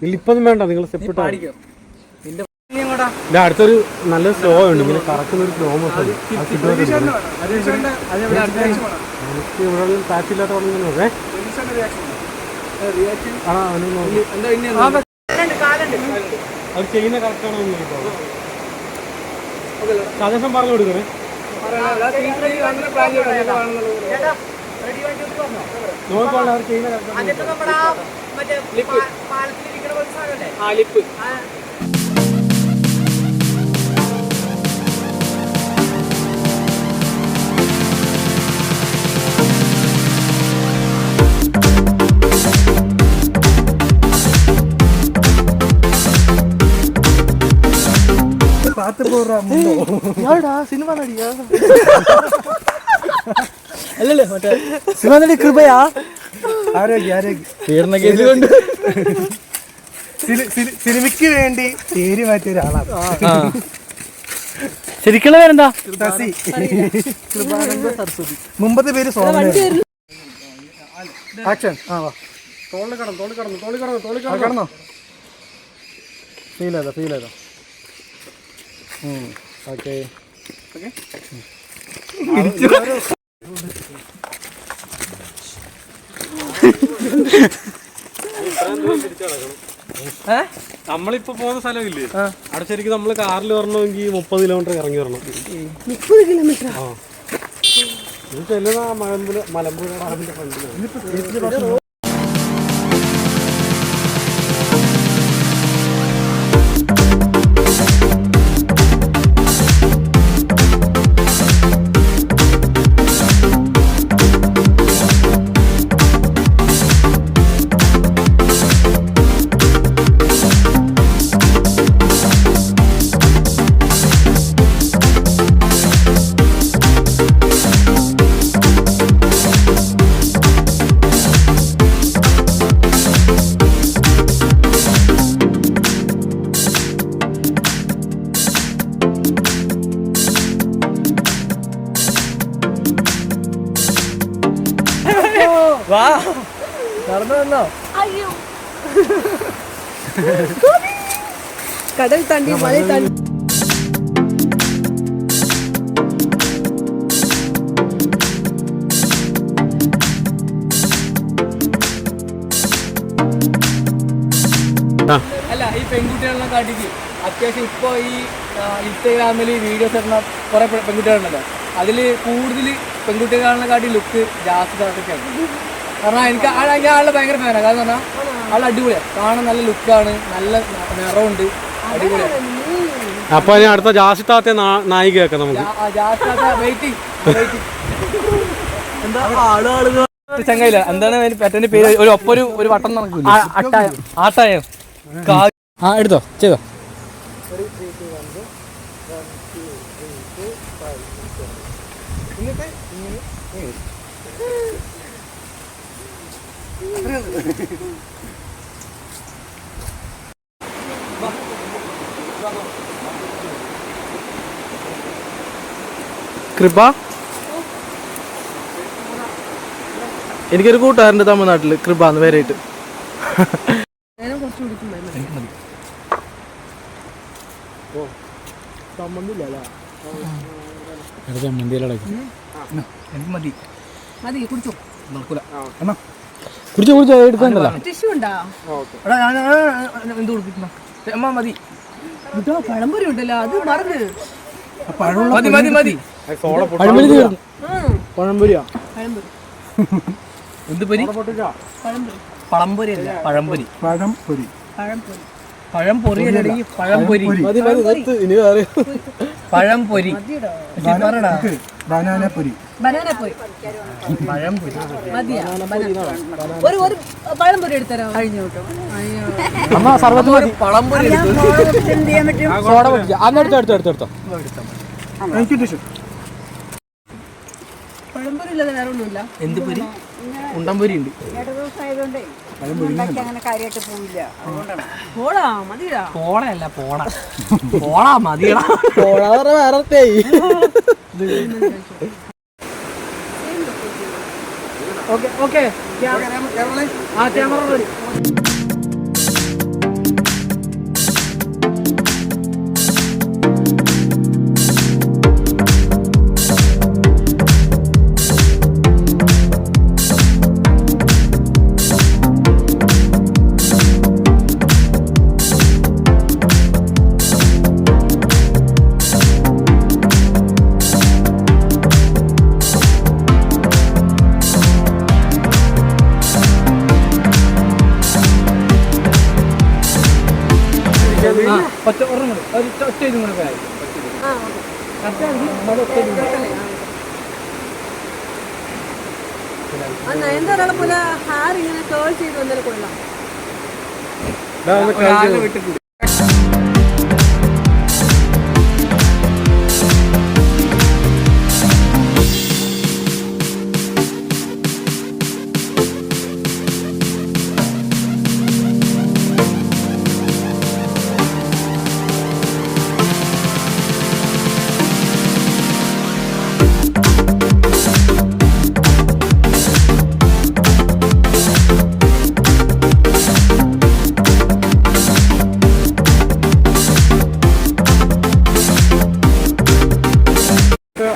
ഇപ്പൊന്നും വേണ്ട, നിങ്ങൾ സ്റ്റെപ്പ് അടുത്തൊരു നല്ല സ്ലോ ഉണ്ട്, ഇങ്ങനെ കറക്കുന്ന ഒരു സ്ലോ മോഷൻ. എനിക്ക് ഇവിടെ പാച്ചില്ലാത്ത നോക്കേ. അത് ചെയ്യുന്ന കറക്റ്റാണോ സജഷൻ പറഞ്ഞു കൊടുക്കണേ. നോക്കോളൂ അവർ ചെയ്യുന്ന കറക്റ്റ്. സിനിമ നടിയാ അല്ലല്ലേ മറ്റേ സിനിമ നടി കൃപയാ. ആരോഗ്യ പീഡന കേസ് കൊണ്ട് സിനിമയ്ക്ക് വേണ്ടി പേര് മാറ്റിയ ഒരാളാണ്. ശരിക്കുള്ള പേരെന്താ? സരസ്വതി. മുമ്പത്തെ പേര് സോമന. ആക്ഷൻ. കടന്നോ? ഫീൽ ചെയ്തോ? ഓക്കെ. നമ്മളിപ്പോ പോകുന്ന സ്ഥലമില്ലേ അവിടെ, ശരിക്കും നമ്മള് കാറിൽ വരണമെങ്കിൽ 30 കിലോമീറ്റർ ഇറങ്ങി വരണം. 30 കിലോമീറ്റർ ചെല്ലുന്ന മലമ്പുഴ ഡാമിന്റെ ഫ്രണ്ടിലാണ്. കടൽ താണ്ടി മഴ താണ്ടി അല്ല, ഈ പെൺകുട്ടികളെ കാട്ടിക്ക് അത്യാവശ്യം ഇപ്പോൾ ഈ ഇൻസ്റ്റാഗ്രാമിൽ വീഡിയോസ് ഇടുന്ന കുറേ പെൺകുട്ടികളുണ്ടല്ലോ, അതിൽ കൂടുതൽ പെൺകുട്ടികളെ കാട്ടി ലുക്ക് ജാസ്തിയാണ്. കാരണം എനിക്ക് ഞാൻ ആളുടെ ഭയങ്കര ഫാനാണ്. കാരണം പറഞ്ഞാൽ ആൾ അടിപൊളിയാണ്, കാണാൻ നല്ല ലുക്കാണ്, നല്ല നിറമുണ്ട്, അടിപൊളിയാണ്. അപ്പൊ അടുത്ത ജാസിത്താത്തെ നായികയൊക്കെ നമുക്ക് ചങ്ങയില്ല. എന്താണ് പെറ്റന്റെ പേര്? ഒരു വട്ടം നടക്കൂല, ആട്ടായം. എടുത്തോ, ചെയ്തോ. കൃപ, എനിക്കൊരു കൂട്ടുകാരുണ്ട് തമിഴ്നാട്ടില്, കൃപ എന്ന് പേരായിട്ട്. കുടിച്ചോ എടുക്കണ്ടല്ലോ. പഴംപൊരി ഉണ്ടല്ലോ, അത് മറന്ന്. പഴംപൊരിയാ? എന്ത് പൊരി? പഴംപൊരി അല്ല, പഴംപൊരി. പഴംപൊരി അല്ലടി, പഴംപൊരി. പഴംപൊരി. ബനാനപ്പൊരി. ഒരു പഴംപൊരി എടുത്തരാ. പഴംപൊരി പഴംപൊരി ഇല്ലാതെ വേറെ ഒന്നുമില്ല. എന്ത് പൊരി? ഉണ്ടംപൊരി ഉണ്ട്. പോളയല്ല, പോളാ മതിയടാ. വേറെ ഓക്കെ. ക്യാമറ ഒറ്റ ഒരെണ്ണം കൂടി ഒറ്റ ഇതും കൂടെ പോയാൽ നയൻതാരകളെ പോലെ ഹാർ ഇങ്ങനെ കേൾ ചെയ്ത് വന്നാലും കൊള്ളാം. വിട്ടിട്ട്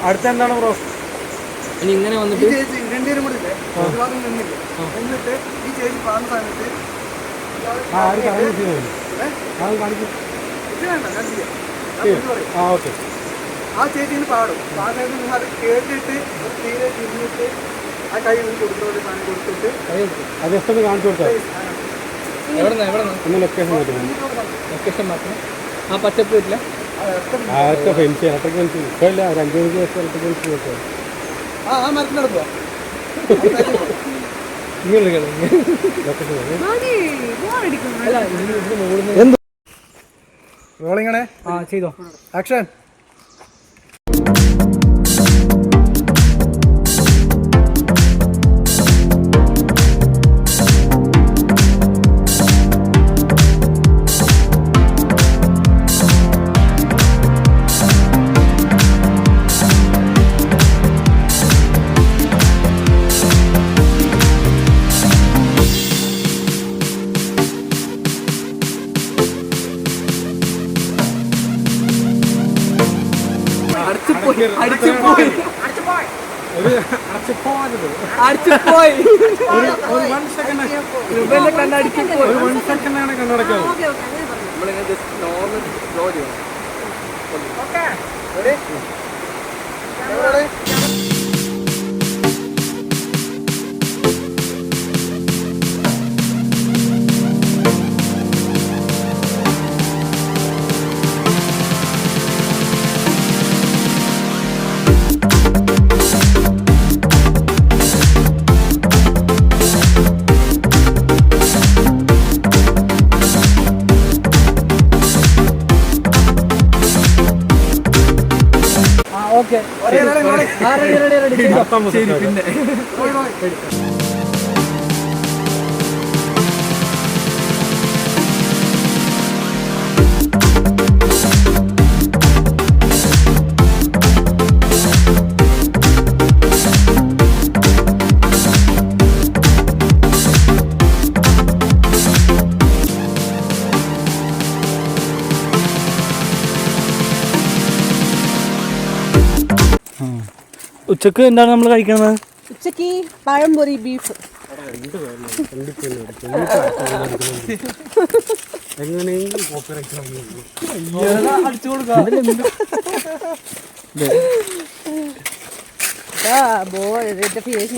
അടുത്ത എന്താണ് ബ്രോ? ഇനി ഇങ്ങനെ വന്നിട്ട് ഓക്കെ. ആ ചേച്ചി പാടും. പാടുന്നത് നിങ്ങൾ അത് കേട്ടിട്ട് തീരെ തിരിഞ്ഞിട്ട് ആ കൈ കൊടുത്തോട്ട് സാധനം കൊടുത്തിട്ട് അത് ജസ്റ്റ് ഒന്ന് കാണിച്ചു കൊടുത്താൽ ഒന്ന് ലൊക്കേഷൻ മാത്രം ആ പച്ചപ്പ് വരില്ല. ആർക്കെ ഫെൻസ് ഇലക്ട്രിക് ഫെൻസ് ഇപ്പോൾ ഇല്ല, ഒരു 5 മണിക്ക് ശേഷം ഇലക്ട്രിക് ഫെൻസ് നോക്കാം. ആ മരത്തിന് നടക്കുക റോളിങ്ങനെ ചെയ്തോ. ആക്ഷൻ. അടിച്ചുപോയി. ഒരു അടച്ചുപോകരുത്. അടിച്ചുപോയി. ഒരു 1 സെക്കൻഡ് രൂപേന്റെ കണ്ണടിച്ചുപോയി. ഒരു 1 സെക്കൻഡാണ് കണ്ണടക്കാറ്. ഓക്കെ ഓക്കെ അങ്ങനെ പറഞ്ഞു. നമ്മളിങ്ങനെ ജസ്റ്റ് നോർമൽ ഡ്രോ ചെയ്യണം. Okay ready. പിന്നെ ഉച്ചക്ക് എന്താണ് നമ്മൾ കഴിക്കുന്നത്? ഉച്ചക്ക് പഴംപൊരി ബീഫ്. എങ്ങനെയെങ്കിലും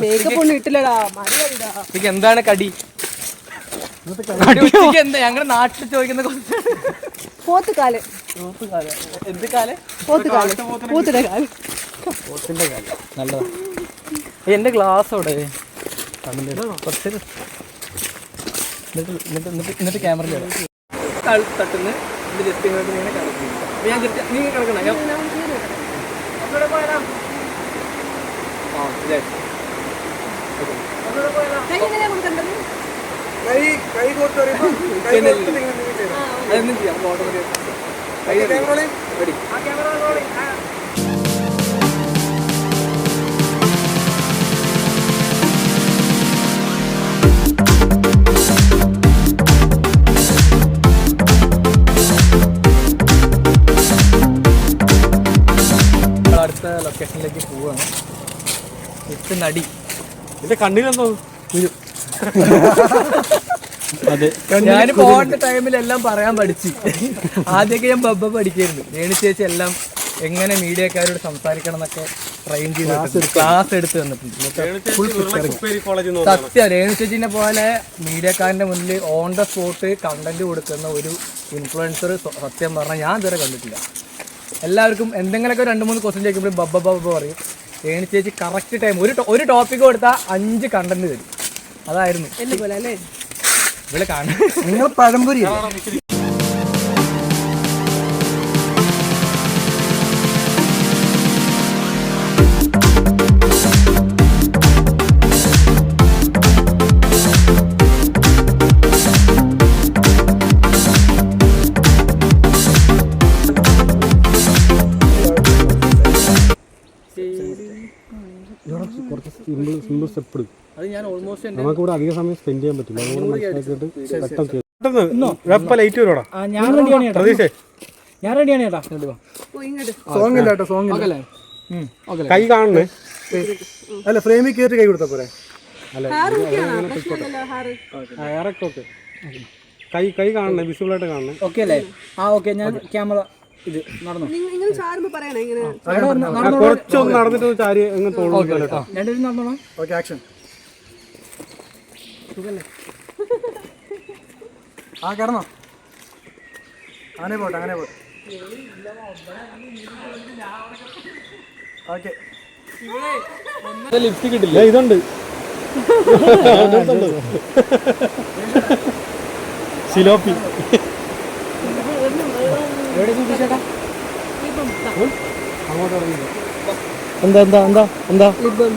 മേക്കപ്പ് ഒന്നും ഇട്ടില്ലടാ, മതിയടാ. എന്താണ് കടി? ഉച്ചയ്ക്ക് എന്താ ഞങ്ങളുടെ നാട്ടിൽ ചോദിക്കുന്ന പോത്തുകാല്. എന്ത് കാല്? പോത്തുകാല്. പോത്തിന്റെ കാല്. നല്ലതാ. എന്റെ ഗ്ലാസ് അവിടെ കുറച്ച് എന്നിട്ട് ക്യാമറ തട്ടുന്ന ജസ്റ്റ് ഇങ്ങനെ കിടക്കും. ഞാൻ ജസ്റ്റ് നീ കിടക്കണ അതൊന്നും ചെയ്യാം. അടുത്ത ലൊക്കേഷനിലേക്ക് പോവാണ്. ഇട്ട് നടി എന്റെ കണ്ണിലെന്തോ അതെ. ഞാൻ പോകേണ്ട ടൈമിലെല്ലാം പറയാൻ പഠിച്ചു. ആദ്യമൊക്കെ ഞാൻ ബബ്ബ പഠിക്കായിരുന്നു. രേണു ചേച്ചി എല്ലാം എങ്ങനെ മീഡിയക്കാരോട് സംസാരിക്കണം എന്നൊക്കെ ട്രെയിൻ ചെയ്ത് ക്ലാസ് എടുത്ത് തന്നിട്ടുണ്ട്. കോളേജിൽ സത്യം രേണു ചേച്ചിനെ പോലെ മീഡിയക്കാരൻ്റെ മുന്നിൽ ഓൺ ദ സ്പോട്ട് കണ്ടന്റ് കൊടുക്കുന്ന ഒരു ഇൻഫ്ലുവൻസർ സത്യം പറഞ്ഞാൽ ഞാൻ ഇതുവരെ കണ്ടിട്ടില്ല. എല്ലാവർക്കും എന്തെങ്കിലുമൊക്കെ 2-3 ക്വസ്റ്റ്യൻ ചോദിക്കുമ്പോൾ ബബ്ബ പറയും. രേണു ചേച്ചി കറക്റ്റ് ടൈം ഒരു ടോപ്പിക് കൊടുത്താൽ 5 കണ്ടന്റ് തരും. അതായിരുന്നു എന്നെ പോലെ അല്ലേ? ഇവിടെ കാണാൻ നിങ്ങൾ പഴംപൊരി കുറച്ച് സിമ്പിൾ സ്റ്റെപ്പ് എടുക്കും. അത് ഞാൻ ഓൾമോസ്റ്റ് നമുക്ക് ഇവിടെ അധികം സമയം സ്പെൻഡ് ചെയ്യാൻ പറ്റില്ല. അതുകൊണ്ട് മനസ്സിലാക്കിയിട്ട് പെട്ടെന്ന് വെപ്പ ലൈറ്റ് വരുവാടാ. ഞാൻ റെഡിയാണ് ചേട്ടാ. പ്രതീക്ഷേ ഞാൻ റെഡിയാണ് ചേട്ടാ. ഓ, ഇങ്ങോട്ട് സോങ് ഇല്ല കേട്ടോ, സോങ് ഇല്ല. കൈ കാണണേ. അല്ല ഫ്രെയിമിൽ കയറ്റി കൈ കൊടുത്താ പോരെ. ഹാർ ഓക്കെയാണോ? പ്രശ്നമില്ലല്ലോ ഹാർ. ഇറക്കൊക്കെ കൈ കാണണേ, വിസിബിൾ ആയിട്ട് കാണണേ. ഓക്കെ അല്ലേ? ഓക്കെ ഞാൻ ക്യാമറ ഇത് നടന്നു. നിങ്ങൾ ചാടുമ്പോ പറയണേ ഇങ്ങനെ. കുറച്ചൊന്ന് നടന്നിട്ട് ചാരി എങ്ങനെ തോന്നുന്നു. രണ്ടുപേരും നടന്നോളാം. Okay action. ആ കിടന്നോ? അങ്ങനെ പോട്ടെ. ഓക്കെ ലിപ്സ്റ്റിക് കിട്ടില്ല. ഇതുണ്ട് സിലോപ്പി. എവിടെ ചേട്ടാ? അങ്ങോട്ട് എന്താ ലിപ് ബാം.